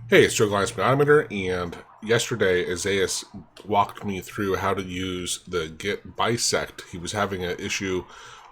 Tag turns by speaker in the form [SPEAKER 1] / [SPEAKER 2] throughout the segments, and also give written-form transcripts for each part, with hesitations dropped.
[SPEAKER 1] Hey, it's Joe Glines Speedometer, and yesterday Isaias walked me through how to use the git-Bisect. He was having an issue.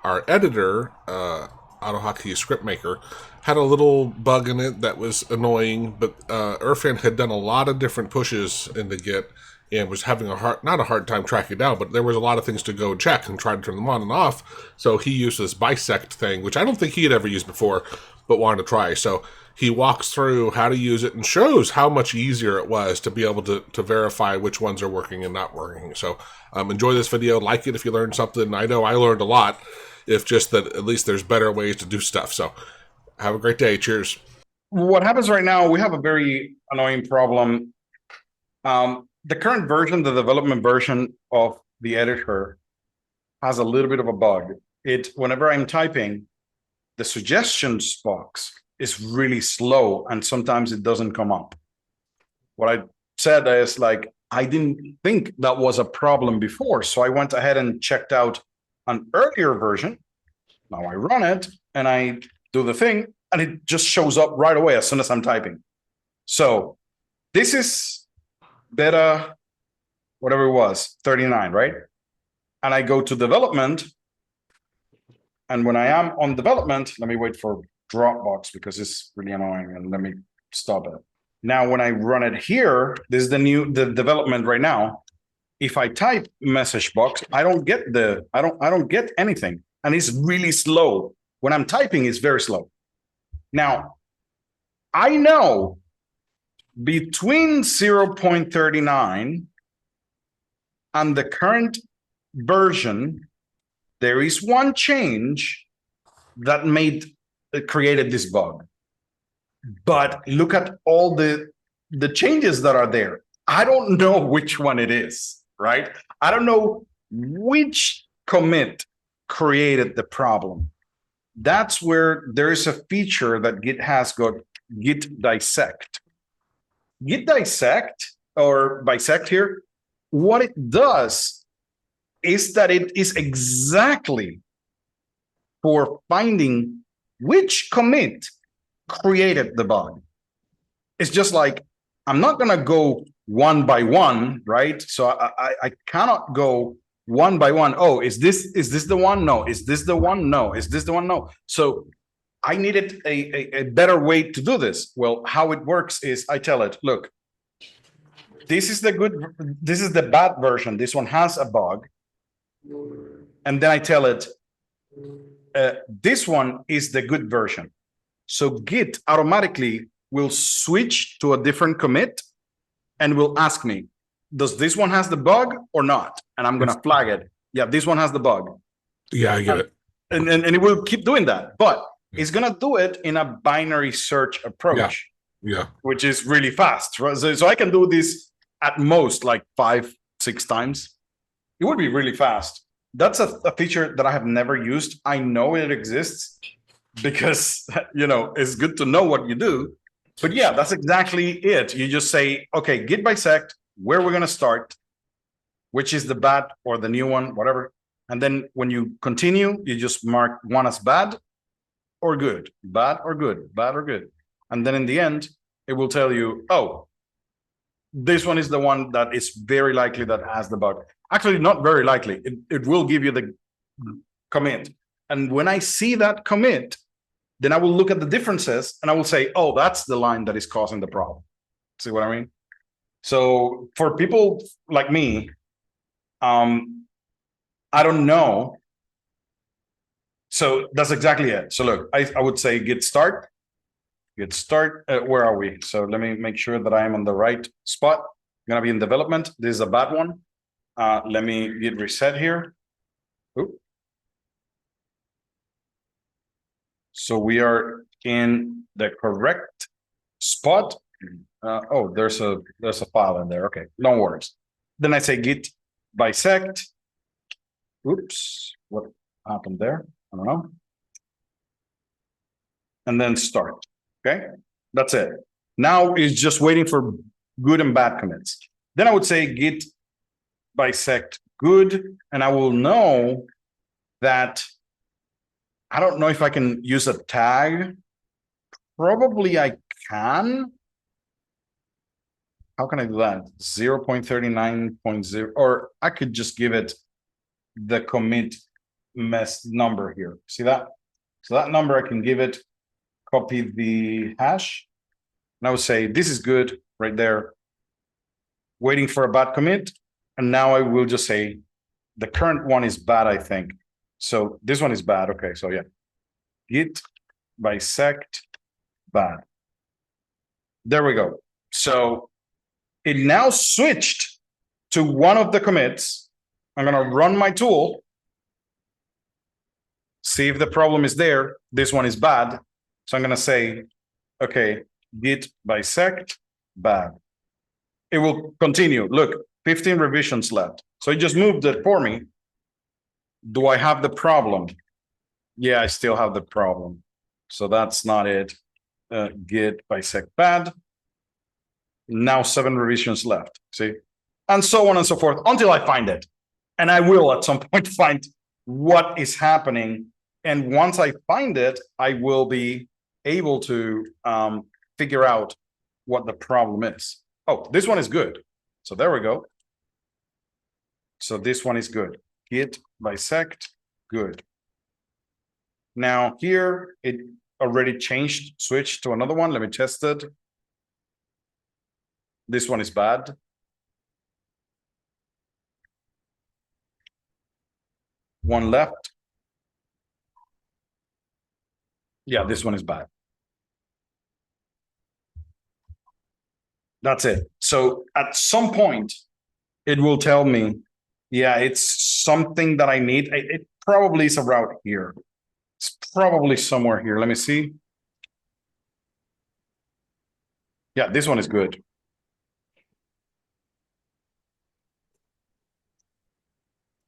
[SPEAKER 1] Our editor, AUTOHOTKEY script maker, had a little bug in it that was annoying, but Irfan had done a lot of different pushes in the git and was having not a hard time tracking down, but there was a lot of things to go and check and try to turn them on and off. So he used this bisect thing, which I don't think he had ever used before, but wanted to try. So he walks through how to use it and shows how much easier it was to be able to verify which ones are working and not working. So enjoy this video. Like it if you learned something. I know I learned a lot. If just that at least there's better ways to do stuff. So have a great day. Cheers.
[SPEAKER 2] What happens right now, we have a very annoying problem. The current version, the development version of the editor has a little bit of a bug. Whenever I'm typing, the suggestions box is really slow and sometimes it doesn't come up. What I said is I didn't think that was a problem before. So I went ahead and checked out an earlier version. Now I run it and I do the thing and it just shows up right away as soon as I'm typing. So this is beta, whatever it was, 39, right? And I go to development. And when I am on development, let me wait for Dropbox because it's really annoying. And let me stop it. Now, when I run it here, this is the development right now. If I type message box, I don't get anything. And it's really slow. When I'm typing, it's very slow. Now, I know between 0.39 and the current version, there is one change that created this bug. But look at all the changes that are there. I don't know which one it is, right? I don't know which commit created the problem. That's where there is a feature that Git has got, git-Bisect. Git-Bisect or bisect here, what it does is that it is exactly for finding which commit created the bug. It's just like, I'm not going to go one by one, right? So I cannot go one by one. Oh, is this the one? No. Is this the one? No. Is this the one? No. So I needed a better way to do this. Well, how it works is I tell it, look, this is the bad version. This one has a bug. And then I tell it, this one is the good version. So Git automatically will switch to a different commit and will ask me, does this one has the bug or not? And I'm going to flag it. Yeah, this one has the bug.
[SPEAKER 1] Yeah, I get it.
[SPEAKER 2] And it will keep doing that. But it's going to do it in a binary search approach,
[SPEAKER 1] yeah.
[SPEAKER 2] Which is really fast. Right? So I can do this at most like 5-6 times. It would be really fast. That's a feature that I have never used. I know it exists because, it's good to know what you do. But yeah, that's exactly it. You just say, okay, git-Bisect, where we're going to start, which is the bad or the new one, whatever. And then when you continue, you just mark one as bad or good, bad or good, bad or good. And then in the end, it will tell you, oh, this one is the one that is very likely that has the bug. Actually, not very likely. It will give you the commit. And when I see that commit, then I will look at the differences and I will say, oh, that's the line that is causing the problem. See what I mean? So for people like me, I don't know. So that's exactly it. So look, I would say git start. Where are we? So let me make sure that I am on the right spot. I'm going to be in development. This is a bad one. Let me git reset here. Oop. So we are in the correct spot. Oh, there's a file in there. Okay, no worries. Then I say git-Bisect. Oops, what happened there? I don't know. And then start. Okay, that's it. Now it's just waiting for good and bad commits. Then I would say git-Bisect good, and I will know that. I don't know if I can use a tag. Probably I can. how can I do that? 0.39.0, or I could just give it the commit mess number here. See that? So that number I can give it, copy the hash, and I would say this is good right there. Waiting for a bad commit, and now I will just say the current one is bad, I think. So this one is bad. Okay, so yeah, git-Bisect bad. There we go. So it now switched to one of the commits. I'm going to run my tool, see if the problem is there. This one is bad. So I'm going to say, okay, git-Bisect bad. It will continue. Look, 15 revisions left. So it just moved it for me. Do I have the problem? Yeah, I still have the problem. So that's not it. Git-Bisect bad. Now 7 revisions left. See? And so on and so forth until I find it. And I will at some point find what is happening. And once I find it, I will be able to figure out what the problem is. Oh, this one is good. So there we go. So this one is good. Git-Bisect, good. Now here, it already changed, switched to another one. Let me test it. This one is bad. One left. Yeah, this one is bad. That's it. So at some point, it will tell me, yeah, it's something that I need. It probably is a route here. It's probably somewhere here. Let me see. Yeah, this one is good.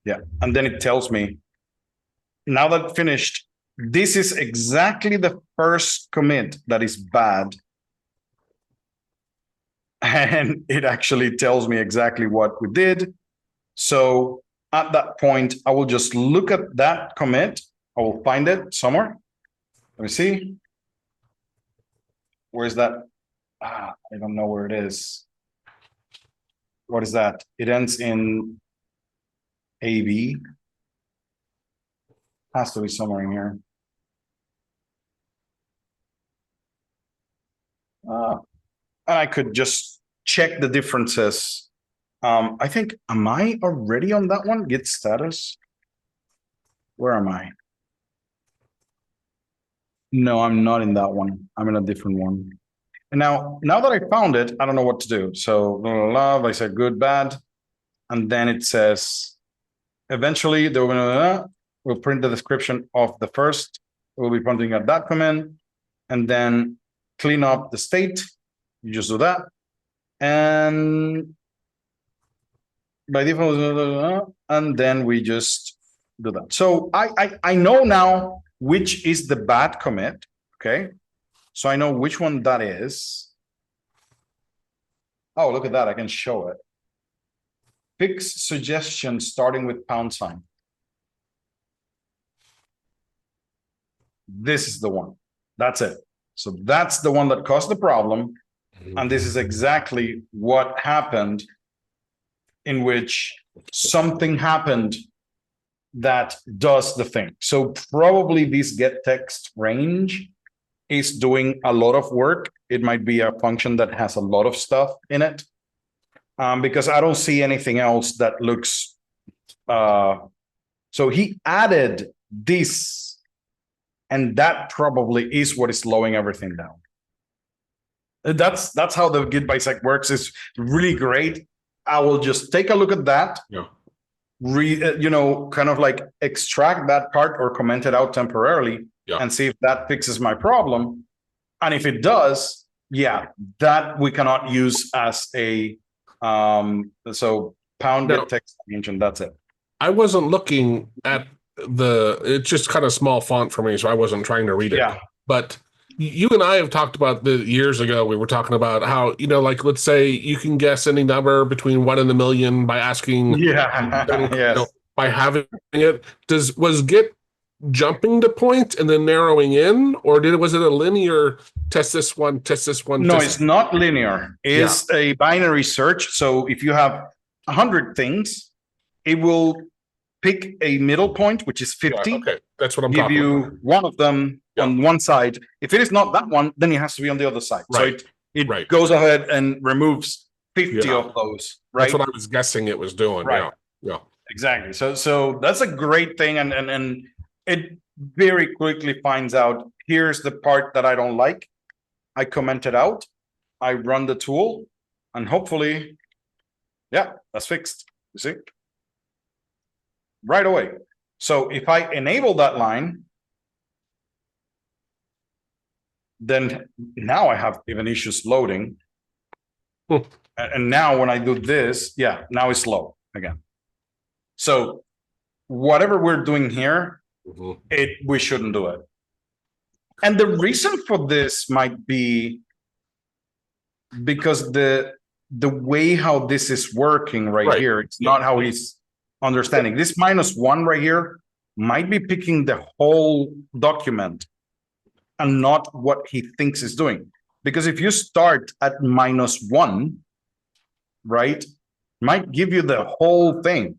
[SPEAKER 2] Yeah, and then it tells me, now that finished, this is exactly the first commit that is bad. And it actually tells me exactly what we did. So at that point, I will just look at that commit. I will find it somewhere. Let me see. Where's that? I don't know where it is. What is that? It ends in AB. Has to be somewhere in here. And I could just check the differences. I think, am I already on that one? Git status. Where am I? No, I'm not in that one. I'm in a different one. And now that I found it, I don't know what to do. So I said good, bad. And then it says, eventually we'll print the description of the first. We'll be pointing at that command and then clean up the state. You just do that. And by default, and then we just do that. So I know now which is the bad commit. Okay. So I know which one that is. Oh, look at that. I can show it. Fix suggestion starting with #. This is the one. That's it. So that's the one that caused the problem. And this is exactly what happened, in which something happened that does the thing. So probably this get text range is doing a lot of work. It might be a function that has a lot of stuff in it, because I don't see anything else that looks. So he added this, and that probably is what is slowing everything down. That's how the git-Bisect works. It's really great. I will just take a look at that.
[SPEAKER 1] Yeah.
[SPEAKER 2] Kind of like extract that part or comment it out temporarily,
[SPEAKER 1] Yeah.
[SPEAKER 2] and see if that fixes my problem. And if it does, yeah, that we cannot use as a so pound
[SPEAKER 1] No.
[SPEAKER 2] get text range, and that's it.
[SPEAKER 1] I wasn't looking at it's just kind of small font for me, so I wasn't trying to read it.
[SPEAKER 2] Yeah.
[SPEAKER 1] But you and I have talked about years ago, we were talking about how, like, let's say you can guess any number between 1 and a million by asking,
[SPEAKER 2] Yeah. Yes.
[SPEAKER 1] by having it. Was Git jumping to points and then narrowing in, or was it a linear test this one, test this one?
[SPEAKER 2] No,
[SPEAKER 1] test
[SPEAKER 2] it's not linear. It's a binary search. So if you have 100 things, it will pick a middle point, which is 50.
[SPEAKER 1] Yeah, okay, that's what I'm
[SPEAKER 2] give
[SPEAKER 1] talking
[SPEAKER 2] you
[SPEAKER 1] about.
[SPEAKER 2] one of them on one side. If it is not that one, then it has to be on the other side.
[SPEAKER 1] Right.
[SPEAKER 2] So it goes ahead and removes 50 of those. Right.
[SPEAKER 1] That's what I was guessing it was doing.
[SPEAKER 2] Right.
[SPEAKER 1] Yeah.
[SPEAKER 2] Exactly. So that's a great thing, and it very quickly finds out, here's the part that I don't like. I comment it out. I run the tool, and hopefully, yeah, that's fixed. You see? Right away. So if I enable that line, then now I have even issues loading. And now when I do this, yeah, now it's slow again. So whatever we're doing here, we shouldn't do it. And the reason for this might be because the way how this is working right here, it's not how he's understanding. This -1 right here might be picking the whole document and not what he thinks is doing. Because if you start at -1, right, might give you the whole thing.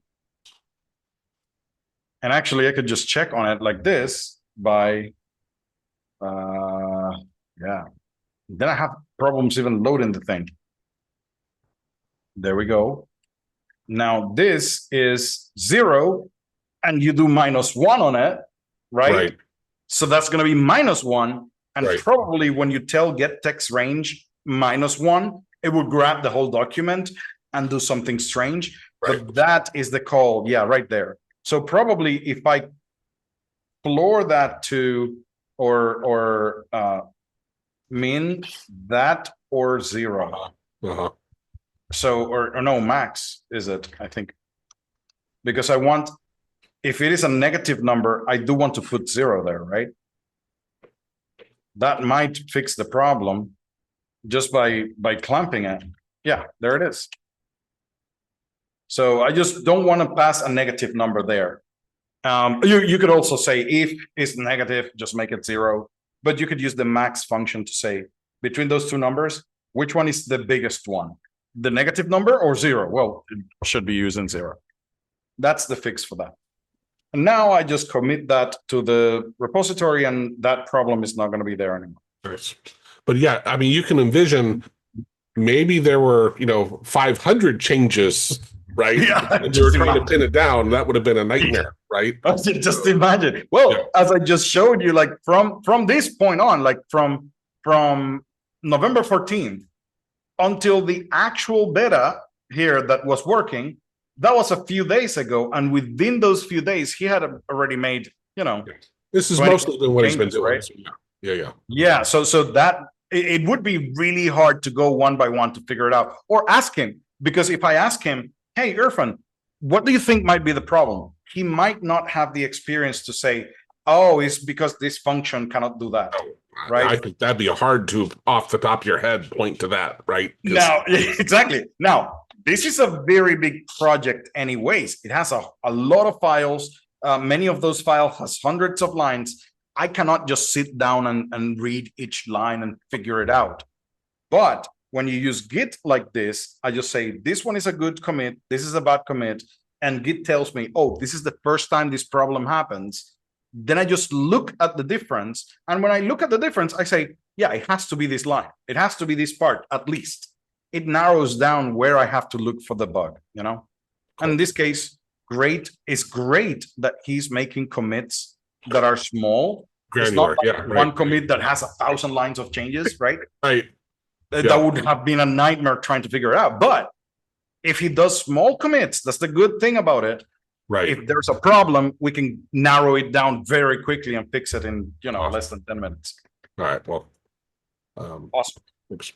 [SPEAKER 2] And actually, I could just check on it like this by, yeah. Then I have problems even loading the thing. There we go. Now this is 0, and you do -1 on it, right? So that's going to be -1, and probably when you tell get text range -1, it would grab the whole document and do something strange. But that is the call, yeah, right there. So probably if I floor that to or min that or 0. So or no, max is it, I think, because I want, if it is a negative number, I do want to put 0 there, right? That might fix the problem just by clamping it. Yeah, there it is. So I just don't want to pass a negative number there. You could also say if it's negative, just make it 0. But you could use the max function to say between those two numbers, which one is the biggest one? The negative number or 0? Well, it should be using 0. That's the fix for that. And now I just commit that to the repository, and that problem is not going to be there anymore.
[SPEAKER 1] Nice. But yeah, I mean, you can envision maybe there were, 500 changes, right?
[SPEAKER 2] Yeah.
[SPEAKER 1] And you were trying to pin it down. That would have been a nightmare, right?
[SPEAKER 2] Just imagine. Well, as I just showed you, like from this point on, like from November 14th until the actual beta here that was working, that was a few days ago. And within those few days, he had already made,
[SPEAKER 1] This is mostly what he's been doing.
[SPEAKER 2] Right?
[SPEAKER 1] So yeah.
[SPEAKER 2] Yeah. So that it would be really hard to go one by one to figure it out, or ask him, because if I ask him, hey, Irfan, what do you think might be the problem? He might not have the experience to say, oh, it's because this function cannot do that. Right.
[SPEAKER 1] I think that'd be hard to, off the top of your head, point to that, right?
[SPEAKER 2] Now, exactly. Now, this is a very big project anyways. It has a lot of files. Many of those files has hundreds of lines. I cannot just sit down and read each line and figure it out. But when you use Git like this, I just say, this one is a good commit, this is a bad commit, and Git tells me, oh, this is the first time this problem happens. Then I just look at the difference. And when I look at the difference, I say, yeah, it has to be this line. It has to be this part, at least. It narrows down where I have to look for the bug, And in this case, it's great that he's making commits that are small.
[SPEAKER 1] Granular,
[SPEAKER 2] it's not like one commit that has 1,000 lines of changes, right?
[SPEAKER 1] Right.
[SPEAKER 2] That would have been a nightmare trying to figure it out. But if he does small commits, that's the good thing about it.
[SPEAKER 1] Right.
[SPEAKER 2] If there's a problem, we can narrow it down very quickly and fix it in, less than 10 minutes.
[SPEAKER 1] All right. Well,
[SPEAKER 2] Awesome.
[SPEAKER 1] Oops.